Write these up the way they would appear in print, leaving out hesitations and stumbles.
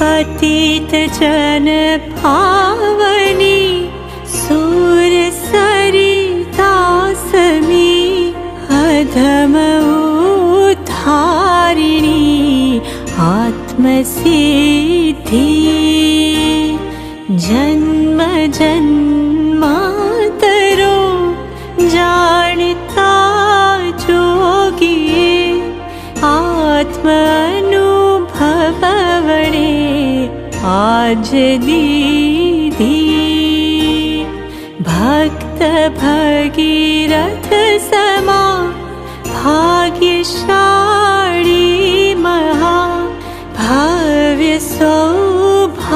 पतित जन पावनी सूर सरिता समी अधम उद्धारिणी आत्मसिद्धि जन्म जन्मांतरो जानता जोगी आत्मानुभव वणे आज दीदी भक्त भगीरथ समा भाग्यशाली महा भव्य सौभागिनी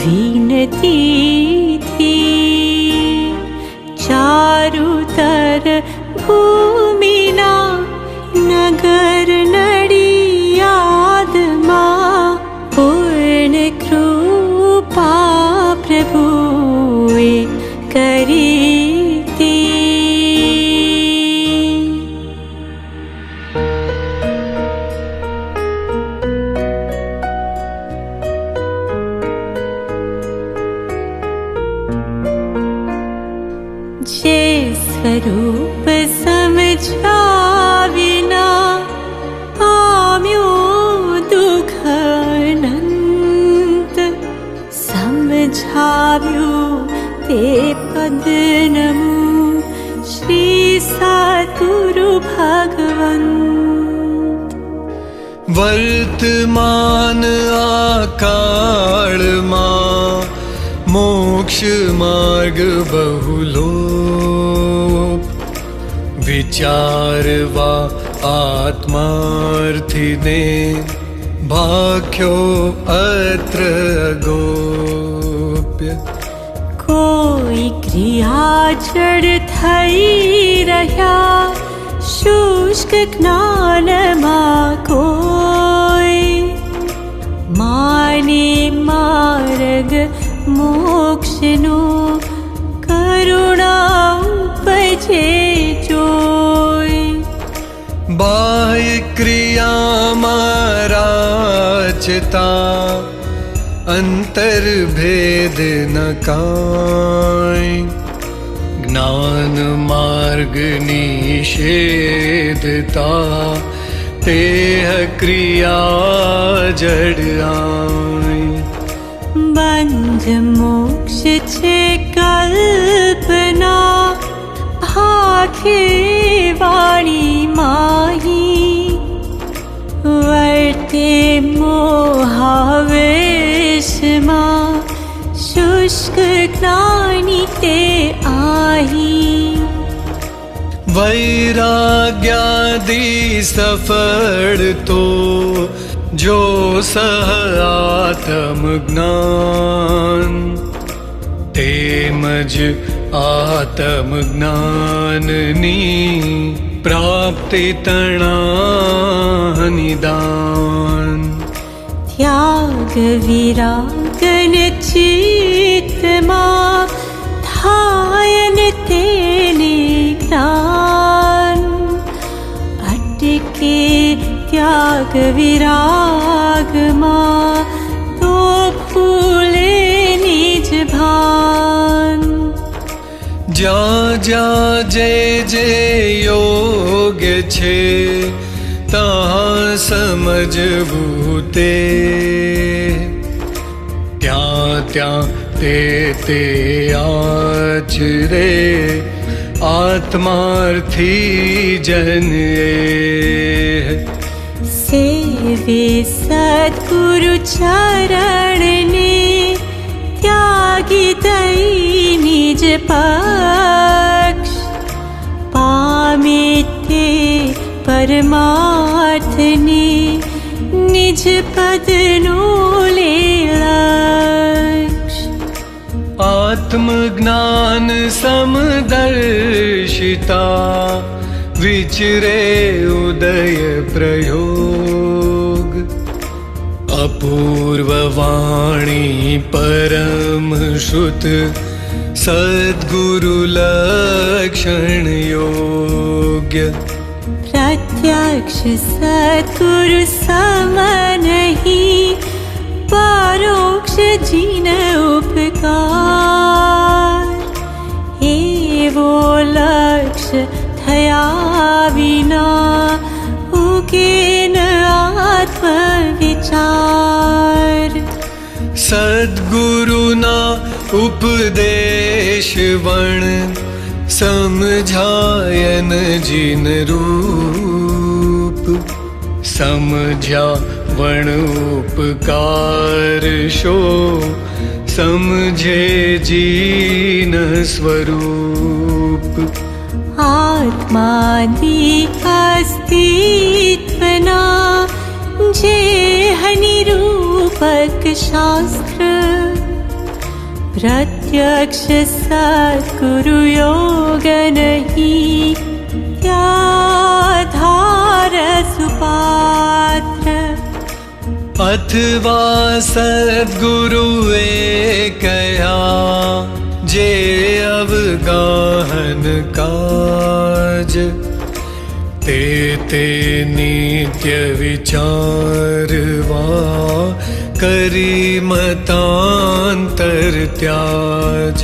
विनती थी चारुतर भूमिना नगर नडियाद मां पूर्ण कृपा प्रभुए करी थी। जे स्वरूप समझा विना पाम्यो दुख अनंत समझाव्यो ते पद नमो श्री सद्गुरु भगवंत। वर्तमान आकाल मां मोक्ष मार्ग बहुलोप विचारवा आत्मार्थिने भाख्यो अत्र गोप्य। कोई क्रिया जड़ थई रह्या शुष्क ज्ञान मां कोई माने मार्ग मोक्षनो करुणा उपजे जोई। बाह्य क्रिया माराचता अंतर भेद न काई ज्ञान मार्ग निषेधता तेह क्रिया जड़ आई। बंध मोक्ष छे कल्पना भाखे वाणी माही वर्ते मोहावेश मां शुष्क ज्ञानी ते आही। वैराग्यादि सफल तो जो सह आत्म ज्ञान तेमज आत्म ज्ञाननी प्राप्ति तणा निदान। त्याग विरागन चित्त मां धायन तेने ज्ञान अटके त्याग विराग मां तो फूले निज भान। जा जा जे जे योग्य छे तां समझबूते त्यां त्यां ते आचरे आत्मार्थी जन सेवे सद्गुरु चरण ने त्यागी दई निज पक्ष पामे ते परमार्थ ने निज पद नो ले लक्ष्य। आत्मज्ञान समदर्शिता विचरे उदय प्रयोग अपूर्व वाणी परम श्रुत सद्गुरु लक्षण योग्य प्रत्यक्ष सद्गुरु सम नहीं, परोक्ष जिन उपकार। एवो लक्ष्य थया विना, उगे न आत्मविचार। सद्गुरुना उपदेश वण, समझायन जिन रूप। समझा वण उपकार शो, समझे जीन स्वरूप। आत्मादि अस्तित्वना, जे निरूपक शास्त्र। प्रत्यक्ष सद्गुरु योग नहीं, त्याधार सुपात्र। अथवा सद्गुरु कया, जे अवगाहन काज। ते नित्य विचारवा, करी मतांतर त्याज।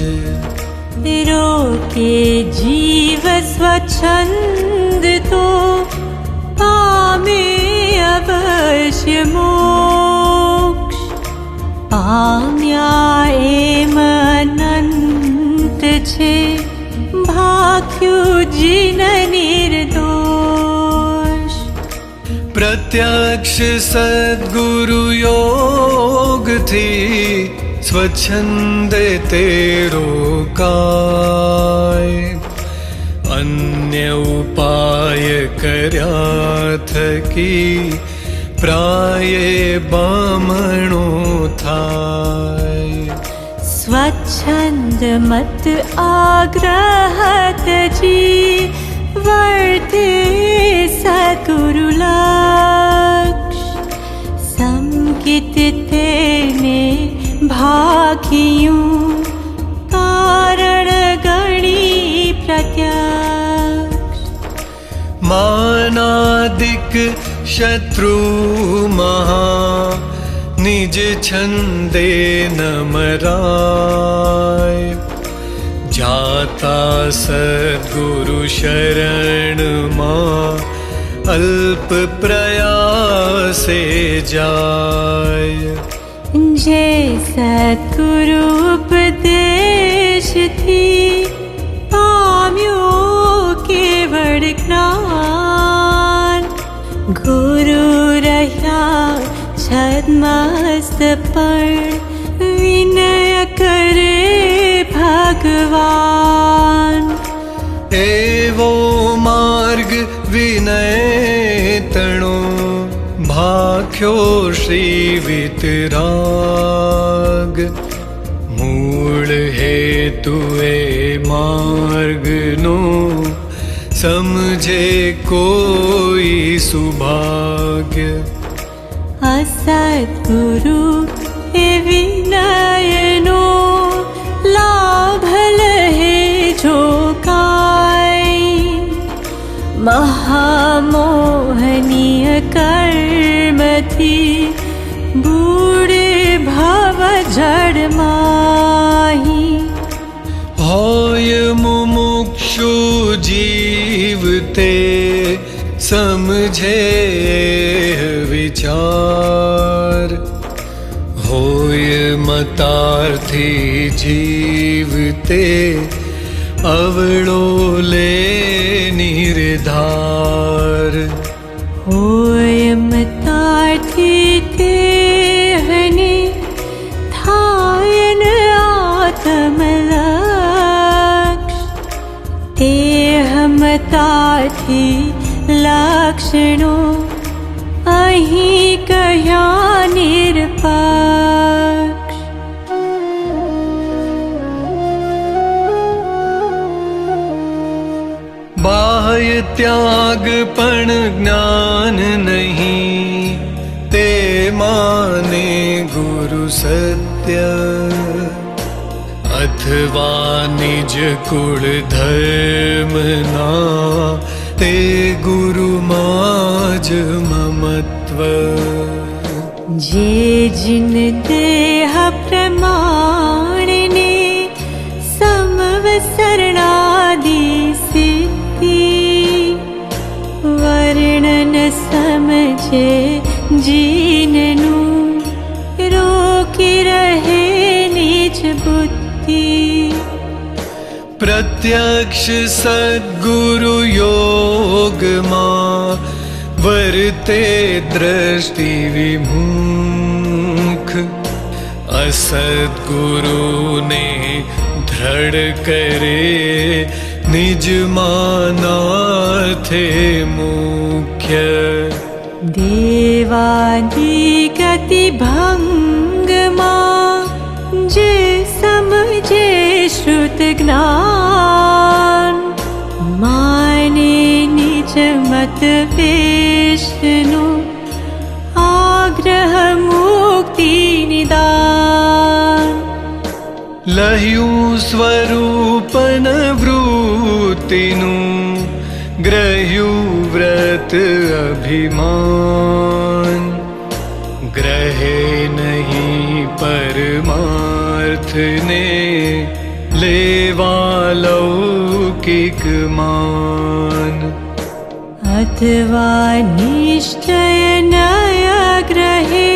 रोके जीव स्वच्छंद तो, पामे अवश्य मोक्ष। पाम्या एम अनंत छे, भाग्यु जिन निर्दोष। प्रत्यक्ष सद्गुरु योग थी, स्वच्छंद तेरो काय। अन्य उपाय कर्या थकी, प्राय बामणो थाय। स्वच्छंद मत आग्रहत जी, वर्ते सद्गुरु लक्ष्य। संकित तेने भाग्यू, कारण गणी प्रत्यक्ष। मानादिक शत्रु महा, निज छंदे न मराय। जाता सद्गुरु शरण मां, अल्प प्रयासे जाय। जे सद्गुरु उपदेश थी, पाम्यो केवल ज्ञान। गुरु रह्या छद्मस्त पर, विनय करे भगवान। एवो मार्ग विनय तणो, भाख्यो श्री वितराग। मूल हेतु ए मार्ग नो, समझे कोई सुभाग्य। असद्गुरु ए विनयनो, लाभ लहे जो काय। महामोहनीय कर्म थी, बूढ़े भव जड़ माही। होय मुमुक्षु जीवते, समझे विचार। होय मतार्थी जीवते, अवळो ले निर्धार। होय मतार्थी तेहने, थायन आत्मलक्ष्य। तेह मतार्थी लक्षणो, अहीं कह्या निरपक्ष। बाह्य त्याग पण ज्ञान नहीं, ते माने गुरु सत्य। अथवा निज कुल धर्म ना, ते गुरु माज ममत्व। जे जिन देह प्रमाण ने समवसरणादि सिद्धि, वर्णन समझे जीननु रोकी रहे निज बुद्धि। प्रत्यक्ष सद्गुरु योग मां वर्ते दृष्टि विमुख, असद्गुरु ने दृढ़ करे निज माना थे मुख्य। देवादि गति भंग मां जे समझे श्रुत ज्ञान, माने निज मत विष्णु आग्रह मुक्ति निदान। लह्यु स्वरूपन वृत्तिनु ग्रह्यु व्रत अभिमान, ग्रहे नहीं परमार्थ ने लेवा लौकिक मान। अथवा निश्चय नय ग्रहे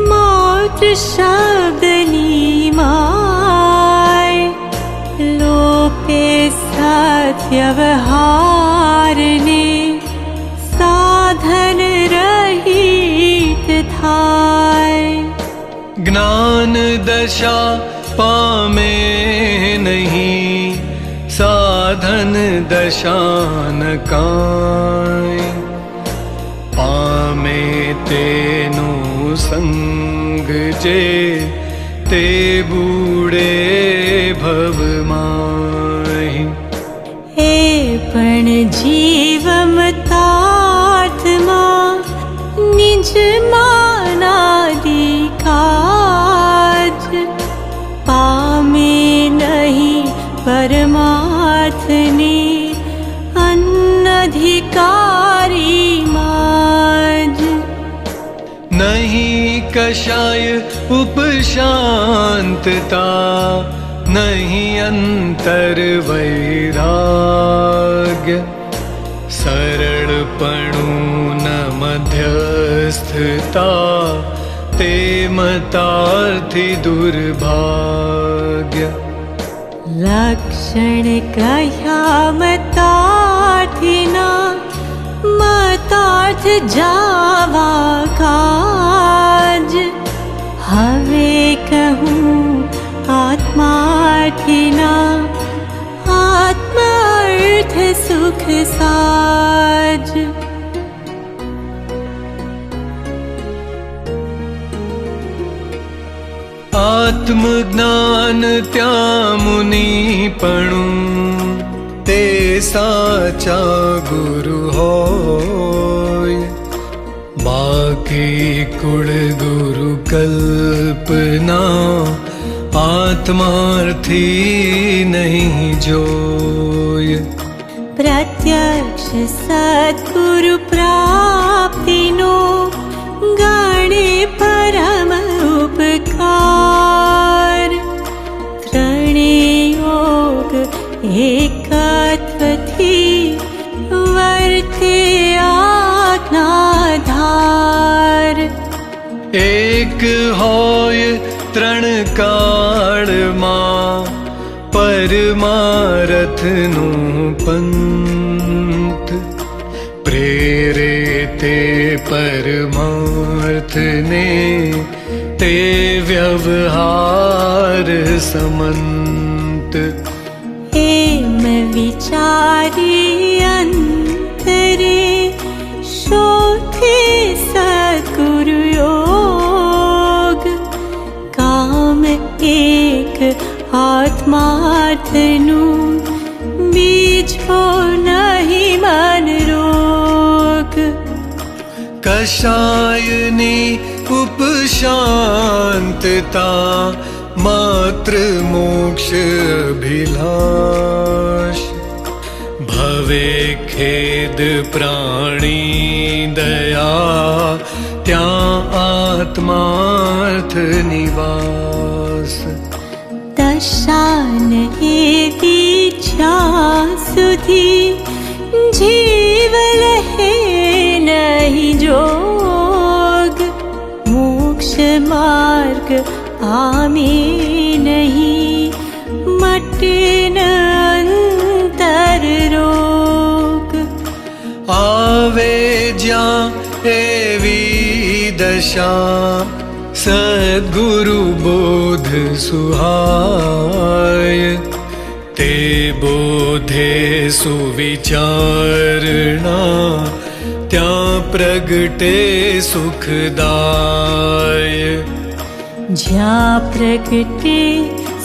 मात्र शब्द निमाय, लोपे सत्यवहार ने साधन रहित थाय। ज्ञान दशा पामे नहीं साधन दशान काय, पामे तेनु संग जे ते बूढ़े भव माहि। हे पण जीवमतात्मा निज मानादि काज, पामे नहीं परमार्थ ने अनधिकारी माज। नहीं कषाय उपशांतता, नहीं अंतर वैराग्य, सरलपणु न मध्यस्थता, ते मतार्थी दुर्भाग्य। लक्षण कह्या मतार्थिना, मतार्थ जावा काज, हवे कहूँ आत्मार्थिना, आत्मार्थ सुख साज। आत्मज्ञान त्या मुनिपणु, ते साचा गुरु होय। बाकी कुल गुरु कल्पना, आत्मार्थी नहीं जोय। प्रत्यक्ष सद्गुरु प्राप्तिनो गणे परम उपकार, त्रणे योग एकत्व थी वर्ते आज्ञाधार। एक होय त्रण काल मां परमारथ नु पंथ, प्रेरे ते परमार्थ ने ते व्यवहार समंत। एम विचारी अंतरे शोधे सद्गुरु योग, काम एक आत्मार्थनु बीज हो नहीं मन रोग। कषायनी उपशांतता, मात्र मोक्ष अभिलाष, भवे भेद प्राणी दया ત્યાં આત્માર્થ નિવાસ દશાન એવી જ્યાં સુધી જીવ રહે નહીં જોગ મોક્ષ માર્ગ પામે નહીં મટે ન અંતર રોગ આવે જ્યાં એવી દશા સદ્ગુરુ બોધ સુહાય તે બોધે સુવિચારણા ત્યાં પ્રગટે સુખદાય જ્યાં પ્રગટે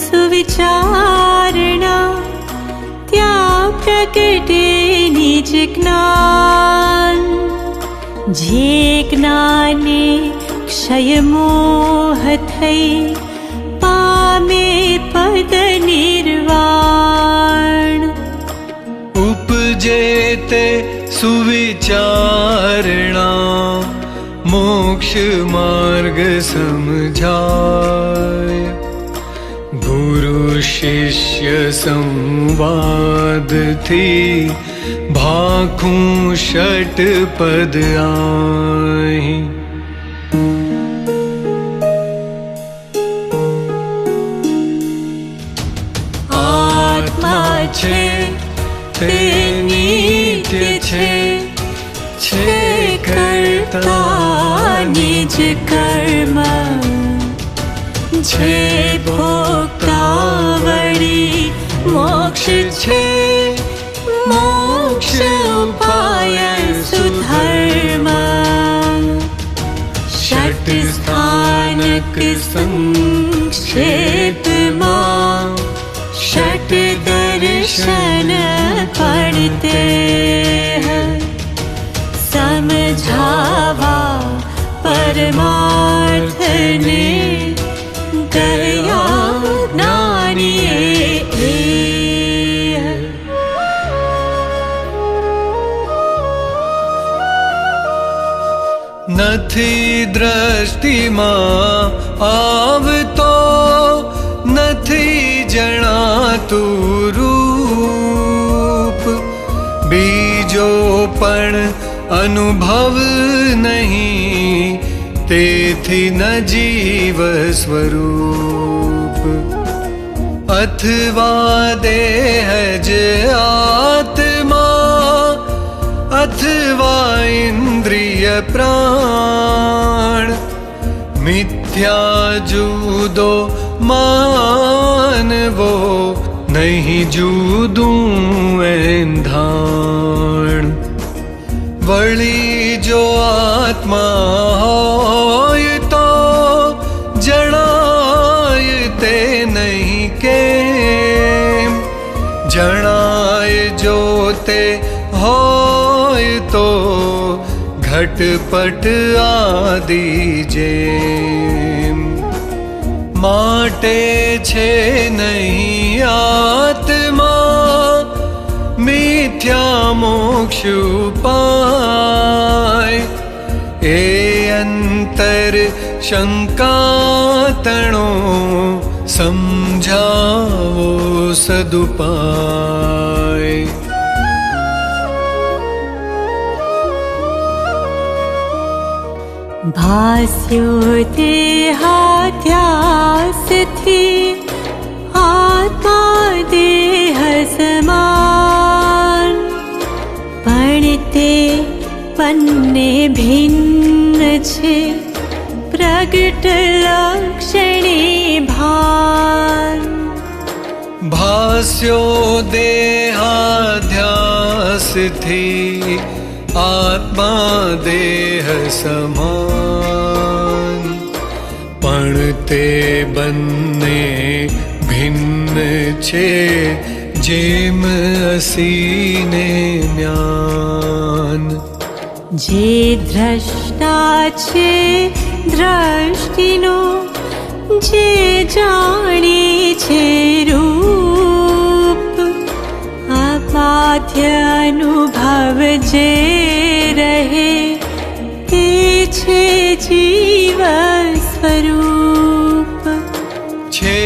સુવિચારણા ત્યાં પ્રગટે નિજ જ્ઞાન જે જ્ઞાને ક્ષય મોહ થઈ પામે પદ નિર્વાણ ઉપજે તે સુવિચારણા મોક્ષ માર્ગ સમજાય ગુરુ શિષ્ય સંવાદથી ભાખું ષટપદ આહી આત્મા છે તે નિત્ય છે કરતા નિજ કર્મ છે ભોગતા વળી મોક્ષ છે મોક્ષ ઉપાય સુધર્મ ષટ સ્થાનક સંક્ષેપમાં ષટ દર્શન પડતે સમજાવા પરમાર્થને ગયા જ્ઞાનીએ નથી દ્રષ્ટિમાં આવતો નથી જણાતું રૂપ બીજો પણ અનુભવ નહીં તેથી ન જીવ સ્વરૂપ અથવા દેહ જ આત્મા અથવા ઇન્દ્રિય પ્રાણ મિથ્યા જુદો માનવો નહીં જુદું એંધાણ વળી જો આત્મા હોય તો જણાય તે નહીં કેમ જણાય જો તે હોય તો ઘટપટ આદિ જેમ માટે છે નહીં આત્મા મિથ્યા મોક્ષ ઉપાય એ અંતર શંકાતણો સમજાવો સદુપાય ભાસ્યો દેહાધ્યાસથી આત્મા દેહ સમાન પણ તે બંને ભિન્ન છે પ્રગટ લક્ષણે ભાન ભાસ્યો દેહાધ્યાસથી આત્મા દેહ સમાન પણ તે બંને ભિન્ન છે જેમ અસીને જ્ઞાન જે દ્રષ્ટા છે દ્રષ્ટિનો જે જાણે છે રૂપ અબાધ્ય અનુભવ जे रहे ते छे जीव स्वरूप। छे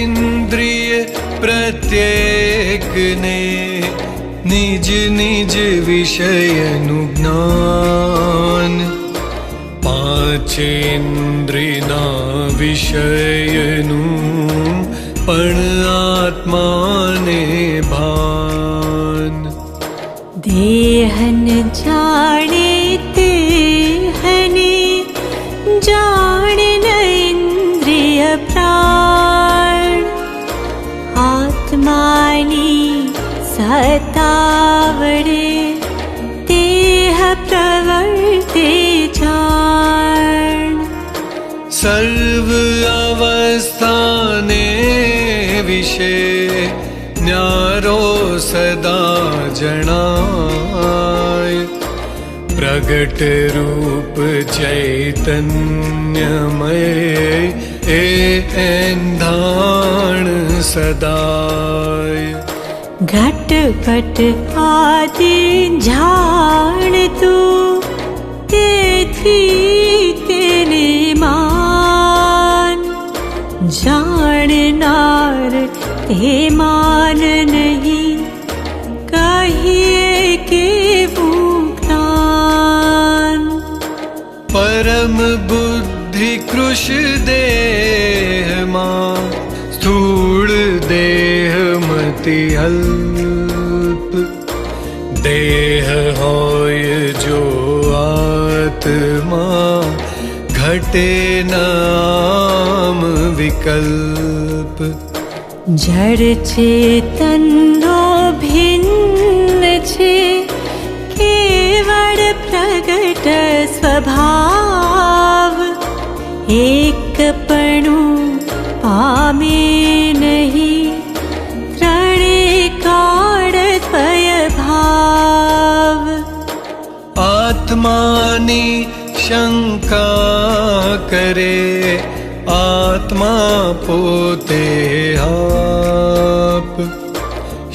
इंद्रिय प्रत्येक ने निज निज विषयनु ज्ञान। पांच इंद्रियना विषयनु पण आत्माने भान। देहन जाने तेहने जाने न इंद्रिय प्राण। आत्मानी सतावड़े तेह प्रवर्ते जान। सर्व अवस्थाने विषे न्यारो सदा जनाय। प्रगट रूप चैतन्यमय एंधाण सदाय। घटपट आदि जान तू तेथी तेने मान। जाननार ते मान नहीं कहिए के ज्ञान। परम बुद्धि कृश देह मां स्थूल देह मति अल्प। देह होय जो आत्मा घटे नाम विकल्प। जड़ चेतनो भिन्न छे केवल प्रगट स्वभाव। एकपणु पामे नहीं त्रणे काल द्वय भाव। आत्मानी शंका करे आत्मा पोते आप।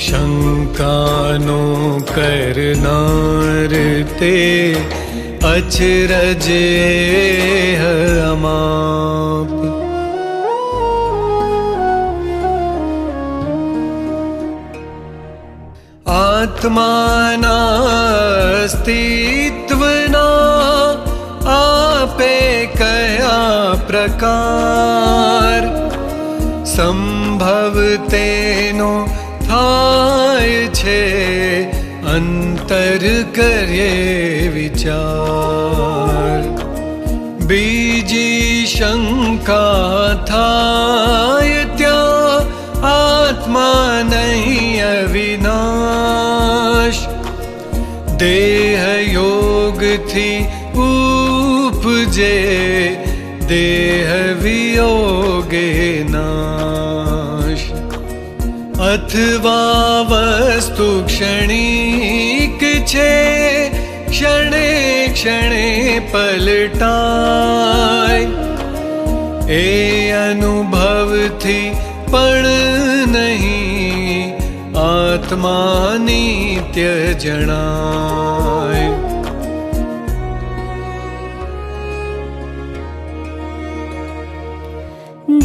शंकानो करनार ते अचरज अमाप। आत्माना अस्तित्वना आपे कया प्रकार। संभव तेनो थाय छे अंतर करे विचार। बीजी शंका थाय त्या आत्मा नहीं अविनाश। देह योग थी उपजे देह वियोगे नाश। अथवा वस्तु क्षणिक छे क्षणे क्षणे पलटाय। ए अनुभव थी पण नहीं आत्मा नित्य जनाय।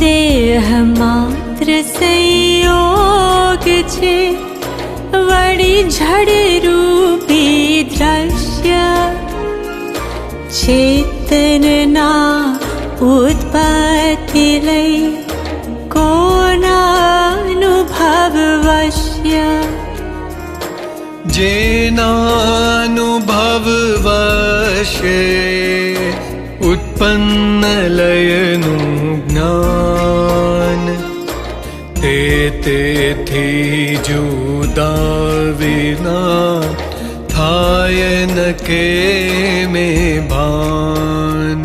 देह मात्र संयोग छे वड़ी जड़ रूपी दृश्य। चेतनना उत्पत्ति लई कोना अनुभव वश्य। जेनानुभव वशे उत्पन्न लयनु ज्ञान। ते थी जुदा विना थाय न के में भान।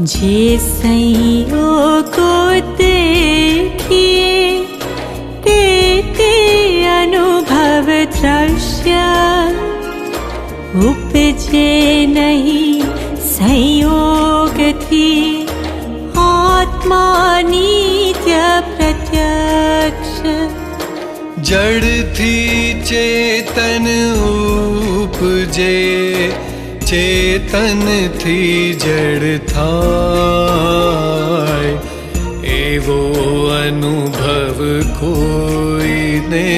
जे संयोगो देखिए ते अनुभव दृश्य। उपजे नहीं संयोग थी आत्मा नित्य प्रत्यक्ष। जड़ थी चेतन उपजे चेतन थी जड़ थाय एवो अनुभव कोई ने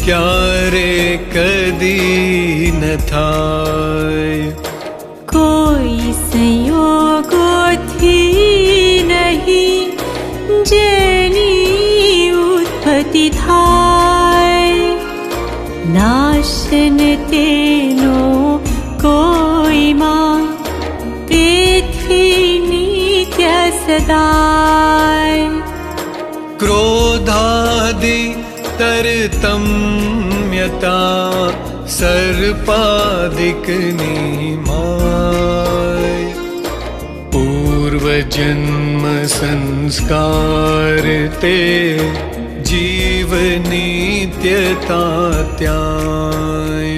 क्यारे कदी न थाय कोई संयोगो थी नहीं जेनी उत्पत्ति थाय नाशन तेनो कोई मां पेथी नित्य सदाय क्रोधादि तरतम्यता सर्पादिक निमाय पूर्व जन्म संस्कार ते जीव नित्यता त्याय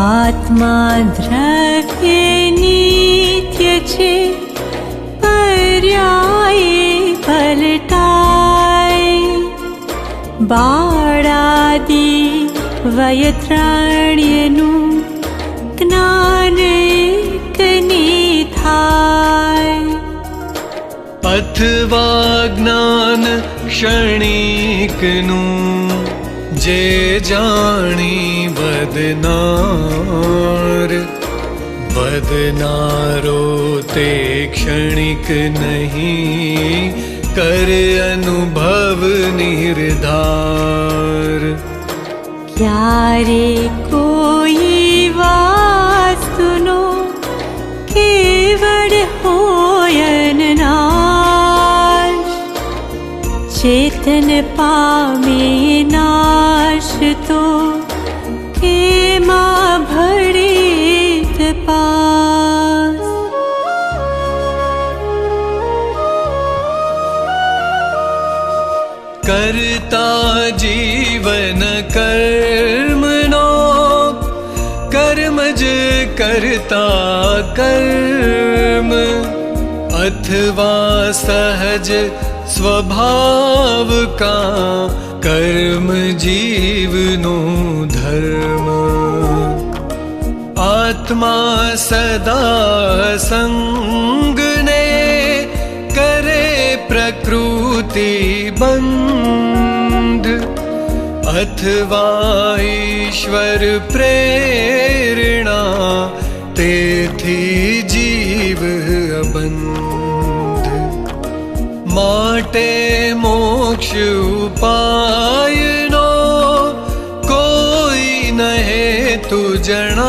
आत्मा द्रव्य नित्य छे पर्याये पलटाय बाळादि वयत्राण्यनु ज्ञान कनी थाय अथवा ज्ञान क्षणिकनु जे जाणी बदनार बदनारो ते क्षणिक नहीं कर अनुभव निर्धार क्यारे कोई वास्तुनो केवल होयन नाश चेतन पामे नाश तो केमा भड़ित पास करता जीवन कर्मणो कर्मज करता कर्म अथवा सहज स्वभाव का कर्म जीवनो धर्म आत्मा सदा संग ने करे प्रकृति बंध अथवा ईश्वर प्रेरणा तेथी जीव अबंध माटे मोक्ष उपायनो कोई नहे तु जणाय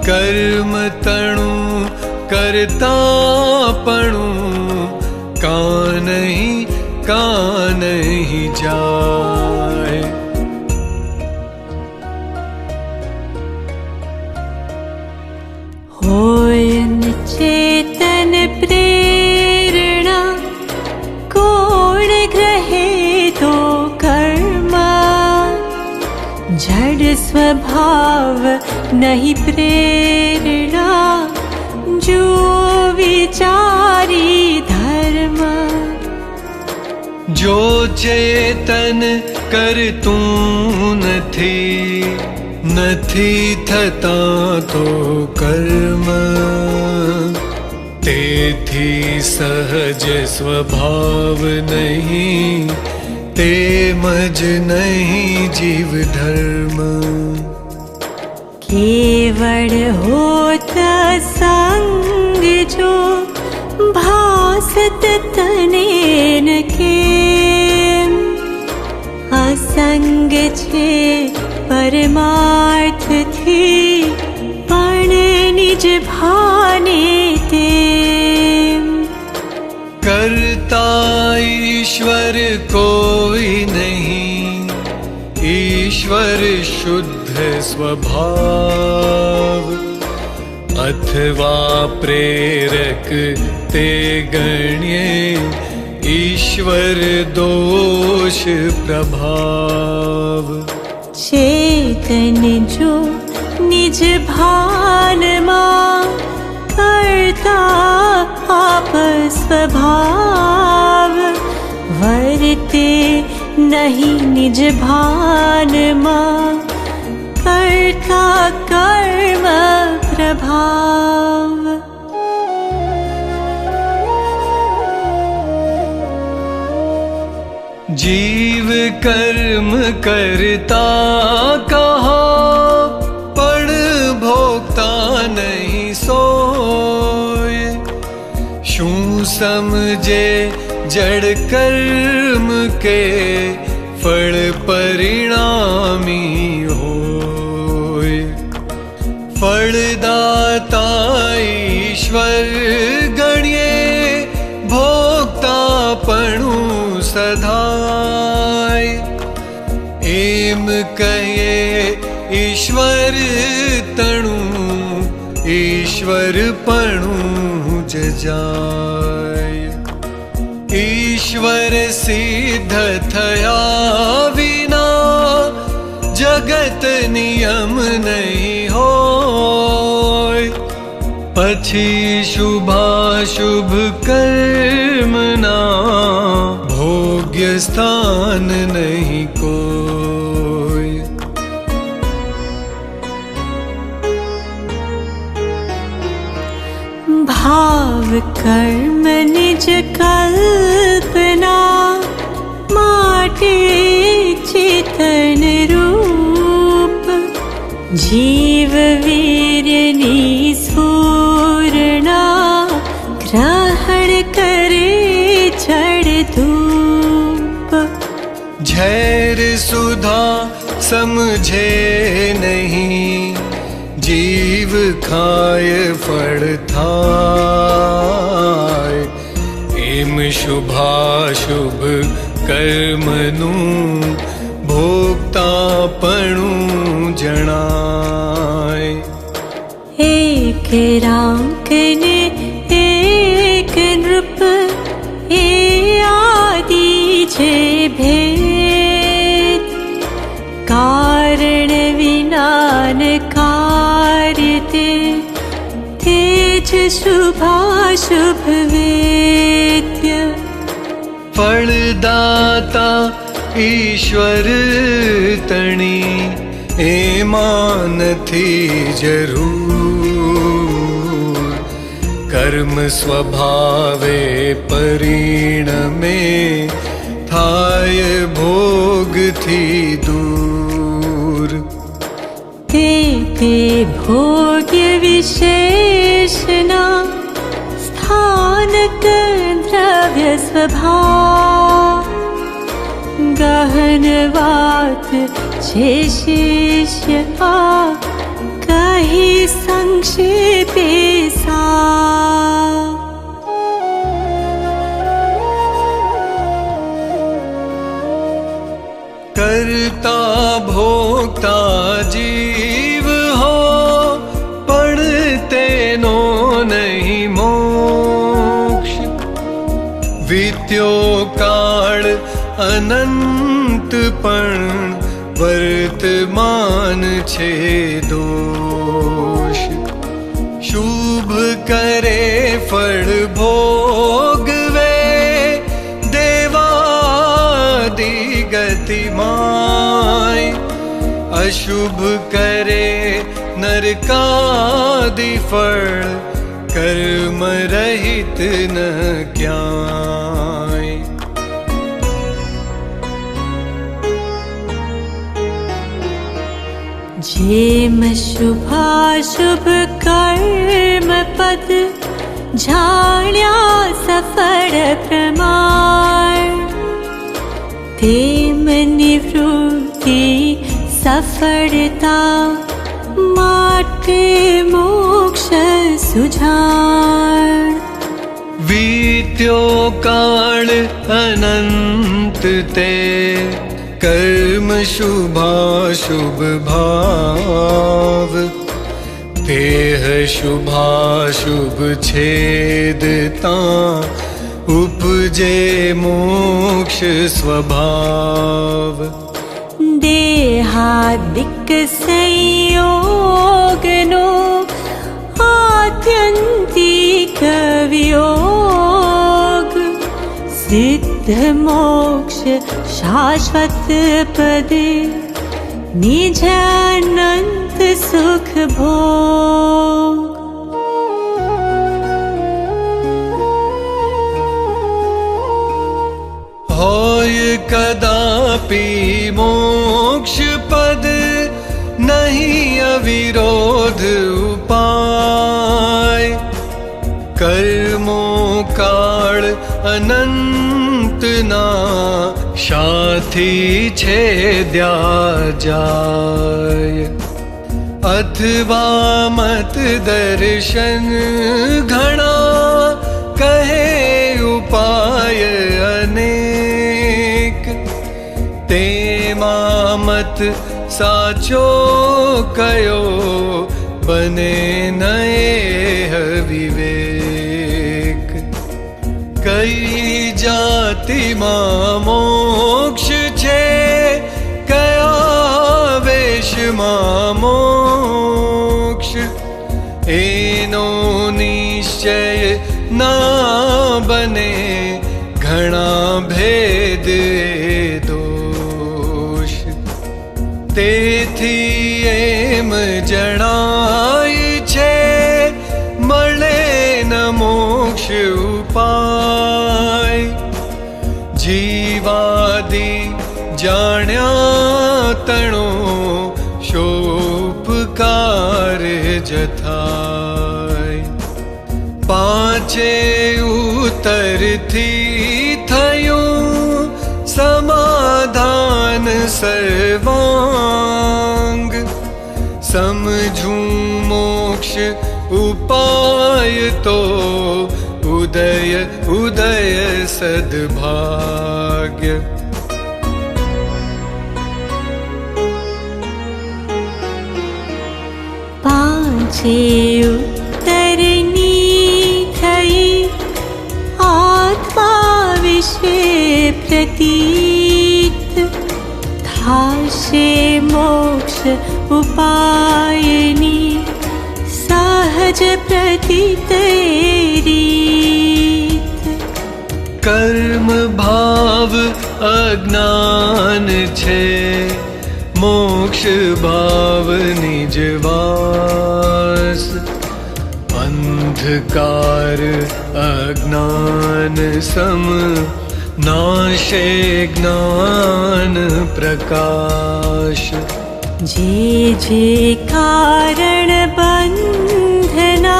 कर्म तणु करतापणु का नहीं जाय होयन चेतन प्रेरणा कोण ग्रहे तो कर्म जड़ स्वभाव नहीं प्रेरणा जो विचारी धर्म जो चेतन करतू नथी थता तो कर्म तेथी सहज स्वभाव नहीं ते मज नहीं जीव धर्म केवल होता संग जो भासत तनेन के असंग छे परमार्थ थी पण निज भाने ते करता ईश्वर कोई नहीं ईश्वर शुद्ध स्वभाव अथवा प्रेरक ते गण्ये ईश्वर दोष प्रभाव चेतन जो निज भान मां करता आप स्वभाव वर्ते नहीं निज भान मां कर्ता कर्म प्रभाव। जीव कर्म करता कहा, पण भोगता नहीं सोए। शू समझे जड़ कर्म के, फल परिणामी होए। फलदाता ईश्वर गण्ये, भोक्तापणु सधाय। एम कहे ईश्वर तणु, ईश्वरपणु जजाय। ईश्वर सिद्ध थया विना, जगत नियम नहीं होय। पछी शुभाशुभ कर्मना, भोग्य स्थान नहीं कोय। भाव कर्म निज कल्पना, माटे चेतन रूप। जीव वीर्य निस्फुरणा, ग्रहण करे जड़ धूप। झैर सुधा समझे नहीं, जीव खाय फल थाय। एम शुभाशुभ कर्मनु, भोक्तापणु जणाय। एक रांक ने एक नृप, ए आदि जे भेद। कारण विनान कार्यते, तेज शुभाशुभ वेद्य। फलदाता ईश्वर तणी, एमान थी जरूर। कर्म स्वभावे परिणमे, थाय भोग थी दूर। ते भोग्य विशेषना, स्थानक द्रव्य स्वभाव। गहन बात छे शिष्य आ, कही संक्षेपे सा। करता भोक्ता जीव हो, पढ़ते नो नहीं मोक्ष। वित्यो काल अनंत पण, वर्तमान छे दोष। शुभ करे फल भोगवे, देवादि गतिमाय। अशुभ करे नरकादि फल, कर्म रहित न क्याय। जेम शुभाशुभ कर्म पद, जाण्या सफल प्रमाण। तेम निवृत्ति सफलता, माटे मोक्ष सुजान। वीत्यो काल अनंत ते, कर्म शुभाशुभ भाव। तेह शुभाशुभ छेदता, उपजे मोक्ष स्वभाव। देहादिक संयोगनो, आत्यंतिक वियोग। सिद्ध मोक्ष शाश्वत पदे, निज अनंत सुख भोग। होय कदापि मोक्ष पद नहीं अविरोध उपाय। कर्मों काल अनंत ना साथी छेद्या जाय। अथवा मत दर्शन घना कहे उपाय अनेक। तेमा मत साचो कयो बने नए विवेक। कई जाति मां मोक्ष छे कया वेश मां मोक्ष। एनो निश्चय ना बने घना भेद दोष। तेथी एम जणाय छे मळे न मोक्ष उपाय। जीवादि जाण्या तणो शोपकार जथाय। पांचे उतर थी थयूं समाधान सर्वांग। समझूं मोक्ष उपाय तो उदय उदय सद्भाग्य। पांचे उतरनी थई आत्मा विषे प्रतीत। थाशे मोक्ष उपायनी सहज प्रतीत रीत। कर्म भाव अज्ञान छे मोक्ष भाव निजवास। अंधकार अज्ञान सम नाशे ज्ञान प्रकाश। जे जे कारण बंधना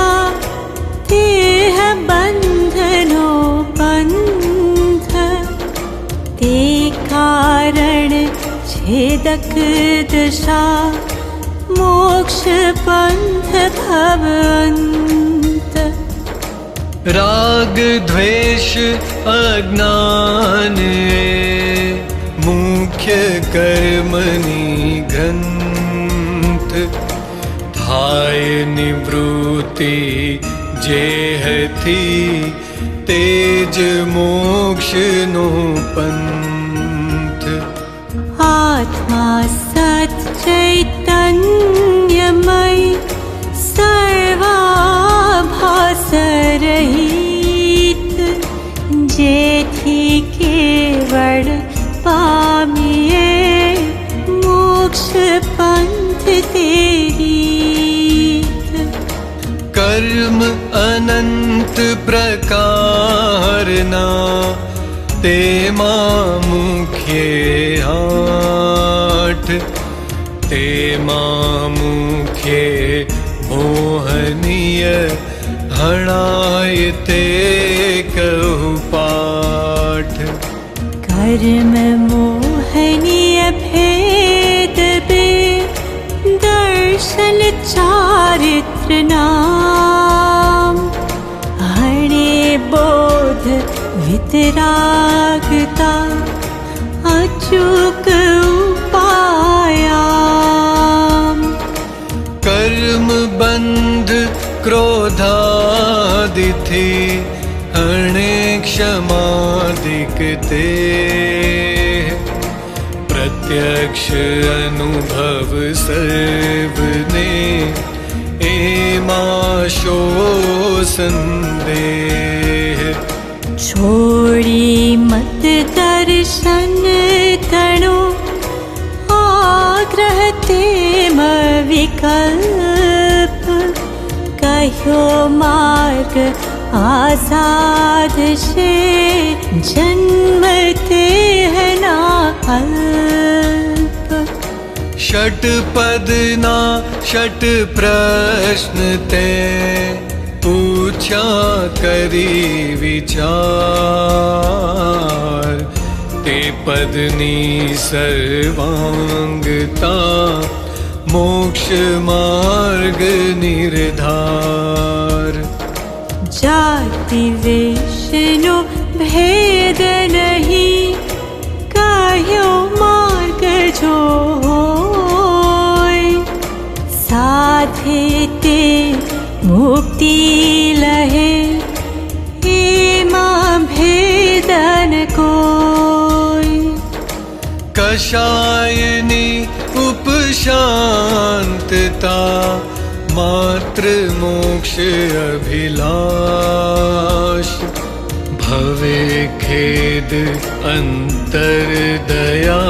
तेह बंधनो बंध। ते कारण छेदक दशा मोक्ष पंथ भवन्त। राग द्वेष अज्ञान मुख्य कर्मनी ग्रंथ। थाय निवृत्ति जेहथी तेज मोक्ष नो पंथ। आत्मा सत चैतन्यमय सर्वाभास रहित। जेथी केवल पामिए मोक्ष पंथ तेरीत। कर्म अनंत प्रकारना तेमा मुख्य आठ। तेमा मुख्य मोहनीय हणाय ते कहु पाठ। कर्म मोहनीय भेद बे दर्शन चारित्र नाम। हणे बोध वितरागता अचूक उपायाम। कर्म बंध क्रोधादिथि हणे क्षमादिकते। प्रत्यक्ष अनुभव सर्वने एमा शो संदेह। छोड़ी मत दर्शन तणो आग्रह तेम विकार। कह्यो मार्ग आजाद से जन्म ते है ना अल्प। षटपदना षट प्रश्न ते पूछा करी विचार। ते पदनी सर्वांगता मोक्ष मार्ग निर्धार। जाति विष्णु भेद नहीं कह्यो मार्ग जो होय। साधे ते मुक्ति लहे एमा भेदन कोय। कषायनी उपशांतता मात्र मोक्ष अभिलाष। भवे खेद अंतर दया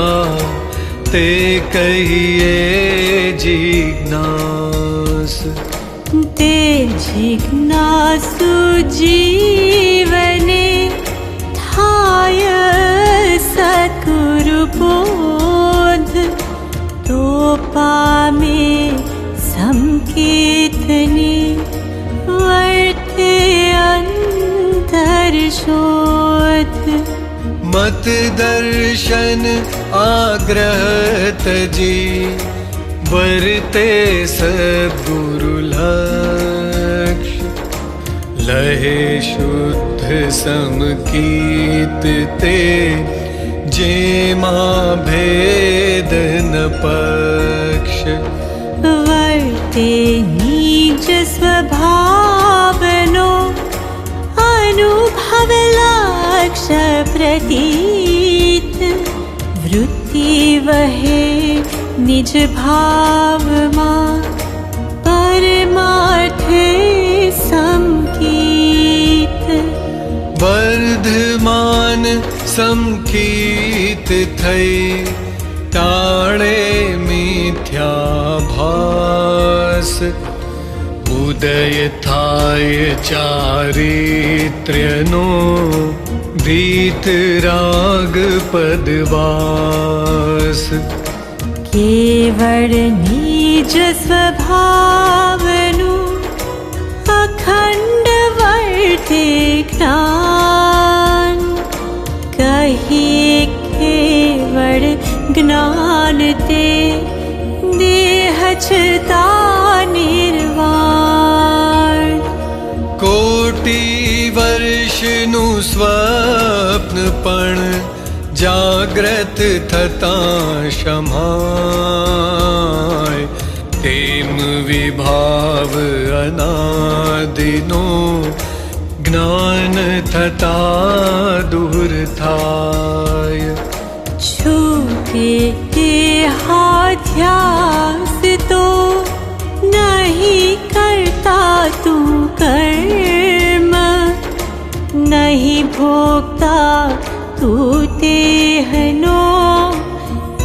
ते कहिए जिज्ञास। ते जिज्ञासु जीवने थाय सद्गुरु बोध। तो पामे संकीर्तने वर्ते अंतर शोध। मत दर्शन आग्रह तजी वर्ते सद्गुरु लक्ष्य। लहे शुद्ध समकीत ते जेमा भेद न पक्ष। वर्ते नीच स्वभावनो अनुभव लक्ष्य प्रतीत। वृत्ति वहे निज भाव मा परमार्थे समकीत। वर्धमान समकीत थई टाळे मिथ्याभास। उदय थाय चारित्र्यनो वीतराग पदवास। केवल निज स्वभावनु अखंड वर्ते ज्ञान। कहिए केवल ज्ञान ते देह छता निर्वाण। कोटि वर्षनु स्वप्न पण जाग्रत थता शमाय। तेम विभाव अनादिनो ज्ञान थता दूर थाय। छूटे देहाध्यास तो नहीं करता तू कर्म। नहीं भोगता तू देहनो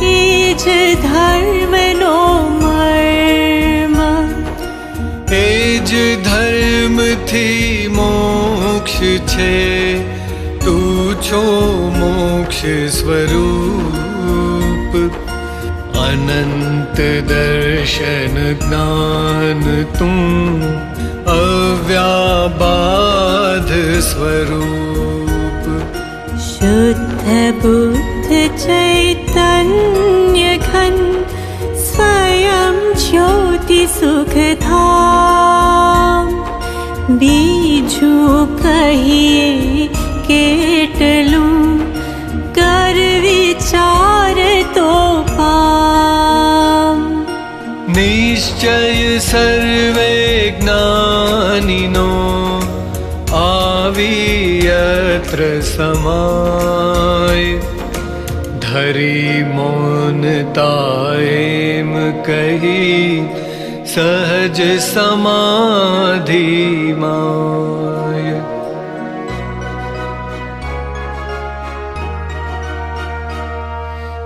एज धर्म नो मर्म। एज धर्म थी मोक्ष छे तू छो मोक्ष स्वरूप। अनंत दर्शन ज्ञान तू अव्याबाध स्वरूप। शुद्ध बुद्ध चैतन्य घन स्वयं ज्योति सुखधाम। बीजू कहिए केटलू कर विचार तो पाम। निश्चय सर्वे ज्ञानिनो आवी यत्र समाय। धरी मौनताएम कही सहज समाधि माय।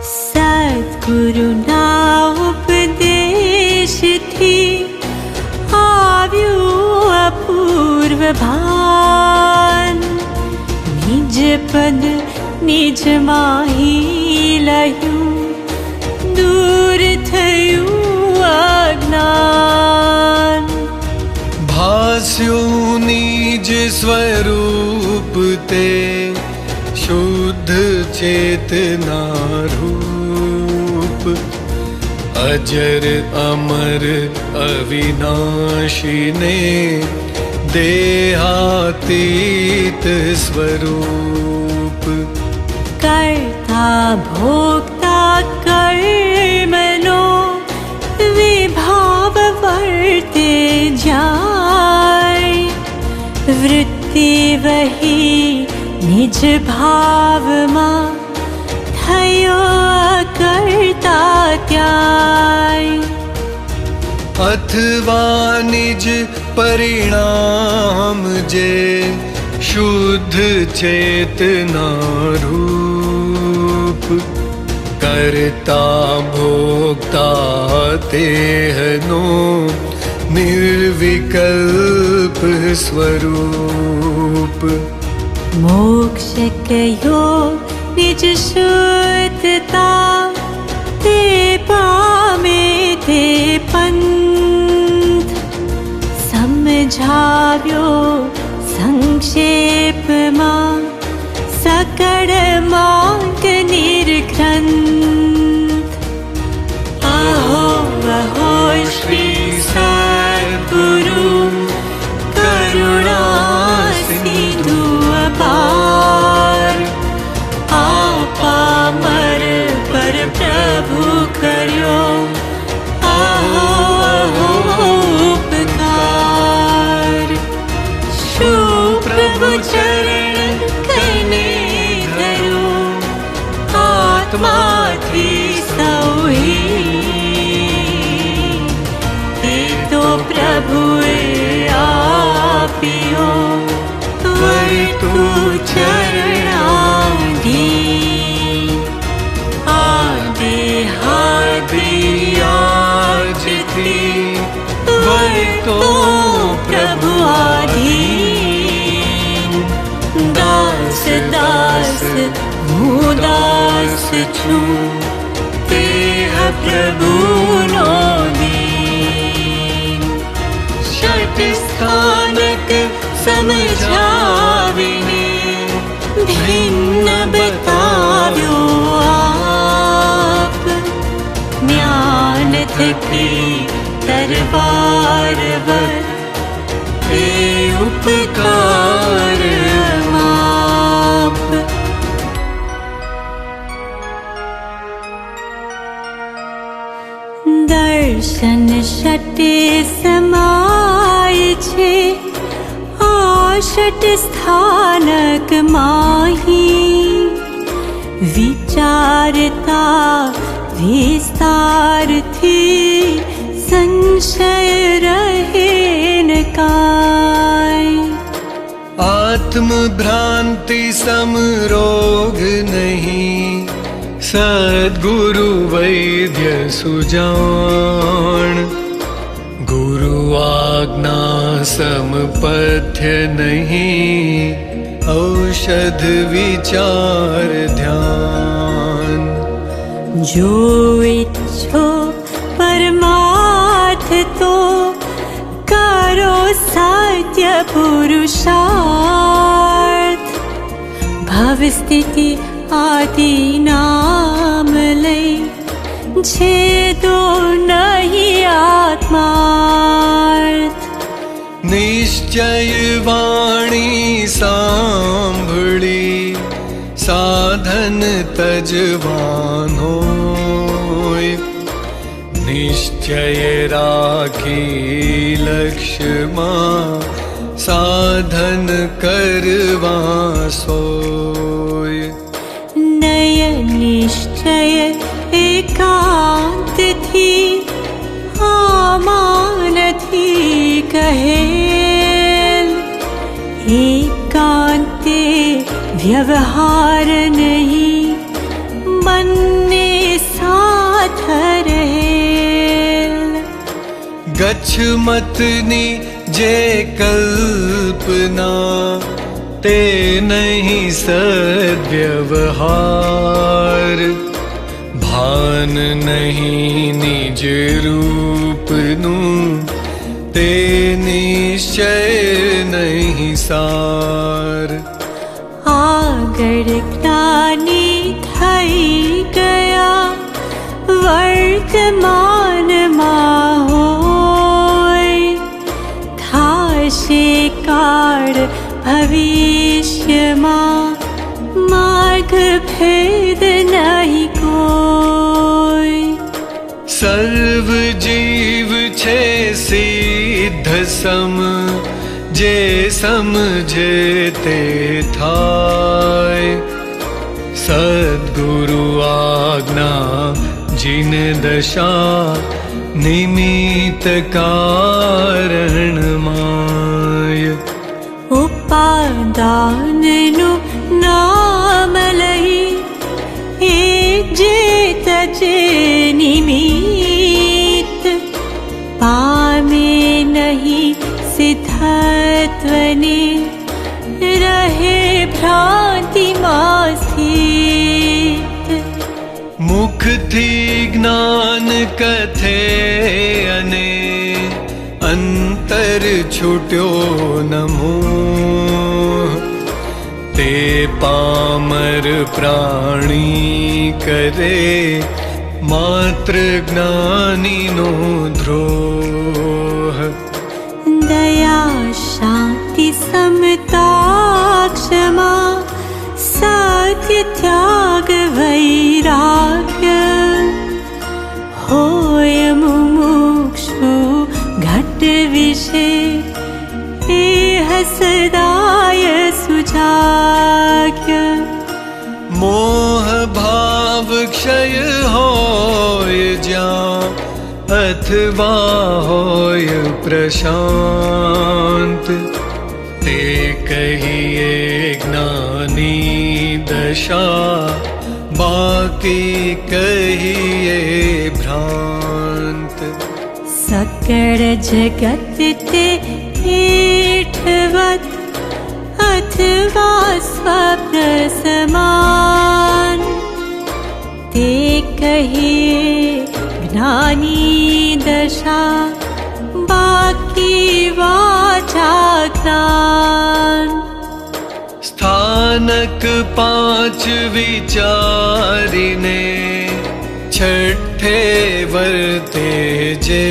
सद्गुरु ना उपदेश थी आव्यू भान निज पद निज माही लयूं दूर थयूं अज्ञान भास्यो निज स्वरूप ते शुद्ध चेतना रूप अजर अमर अविनाशी ने देहातीत स्वरूप कर्ता भोक्ता कर्मनो विभाव वर्ते जाय वृत्ति वही निज भाव मां थयो करता त्याय अथवा निज परिणाम जे शुद्ध चेतना रूप करता भोक्ता तेहनो निर्विकल्प स्वरूप मोक्ष कयो निज शुद्धता ते पामे ते पंथ समझाव्यो संक्षेप मां सकड़ मार्ग निर्ग्रंथ अहो अहो श्री सद्गुरु करुणा सिंधु अपार आपामर पर प्रभु करो अहो अहो उपकार शु प्रभु चरण कने धरो आत्मा थी सौही तो प्रभुए आपियो वर्तु चरणाधीन आदि हादि आज थी वर्तो प्रभु आधीन दास दास मुदास छू तेह प्रभु नो दीन षट स्थानक समझाविने भिन्न बताव्यो आप ज्ञान थकी दरबार वर हे उपकार माप दर्शन षटे समाय छे षट स्थानक माही विचारता विस्तार थी संशय रहे न काय आत्म भ्रांति समरोग नहीं सद्गुरु वैद्य सुजान गुरु आज्ञा समपथ्य नहीं औषध विचार ध्यान जो इच्छो परमार्थ तो करो सत्य पुरुषार्थ भव स्थिति आदि नाम लय छेदो नहीं आत्मार्थ निश्चय वाणी सांभળી साधन तजवानो निश्चय राखी लक्ष्य मां साधन करवा सोय नय निश्चय एकांत थी आमान थी कहेल एकांते व्यवहार नहीं बन्ने साथ रहेल गच्छ लक्ष्मतनी जे कल्पना ते नहीं सद्व्यवहार भान नहीं निज रूपनु ते निश्चय नहीं सार आगड़ ज्ञानी थई गया वर्तमान होय थाशे काल भविष्य मार्ग भेद नहीं कोई सर्व जीव छे सिद्ध सम जे समझे ते थाय सद्गुरु आज्ञा जिन दशा निमित्त कारण माय उपादान नु नाम लई जे तजे निमित्त पामे नहीं सिद्धत्वने रहे भ्रांति स्थित मुख थी ज्ञान कथे अने अंतर छूट्यो न मोह ते पामर प्राणी करे मात्र ज्ञानी नो द्रोह दया शांति समता क्षमा सत्य त्याग वैराग्य होय मुमुक्षु घट विषय सदाय सुजाग्य मोह भाव क्षय होय ज्या अथवा होय प्रशांत ते कहिए ज्ञानी दशा बाकी कहिए भ्रांत सकल जगत ते हेठवत अथवा स्वप्न समान ते कहिए ज्ञानी दशा बाकी वाचा ज्ञान स्थानक पांच विचारिने छठे वर्ते जे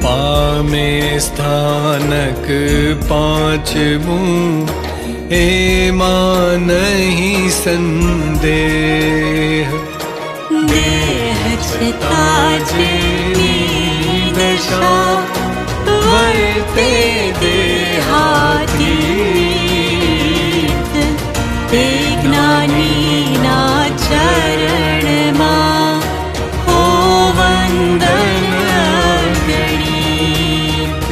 पामे स्थानक पांचवूं एमा नहीं संदेह देह चिता जेनी दशा वर्ते देहातीत ते ज्ञानी ना चरण मा हो वंदन गणित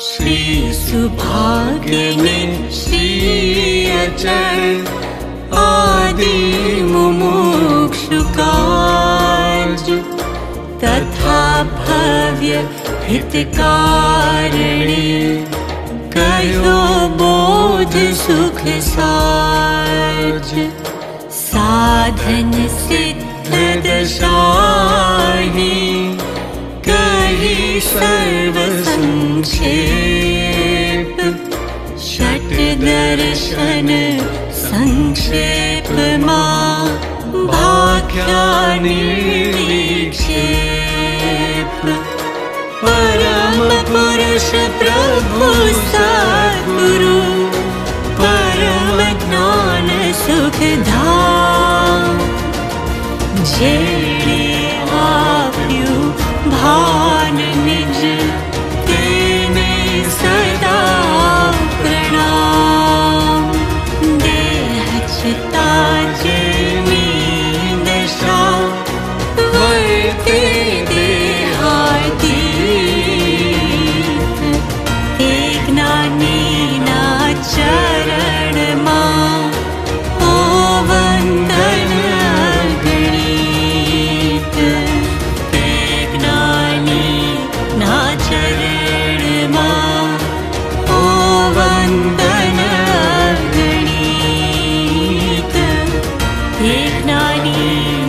श्री सुभाग्य में श्री अचल आदि मुमुक्षु काज तथा भव्य हितकारिणी कहो बोध सुख साज साधन सिद्ध दशाही कही सर्व संक्षेप षट दर्शन संक्षेप मां भाख्यानि विक्षेप परम पुरुष प्रभु सद्गुरु परम ज्ञान सुख धाम जेणे आप्यु भान निज तेने सदा प्रणाम देह चिता जेनी दशा वर्ते देहातीत ते ज्ञानी ना चरण मां हो वंदन वन्दन गणित हे ज्ञानी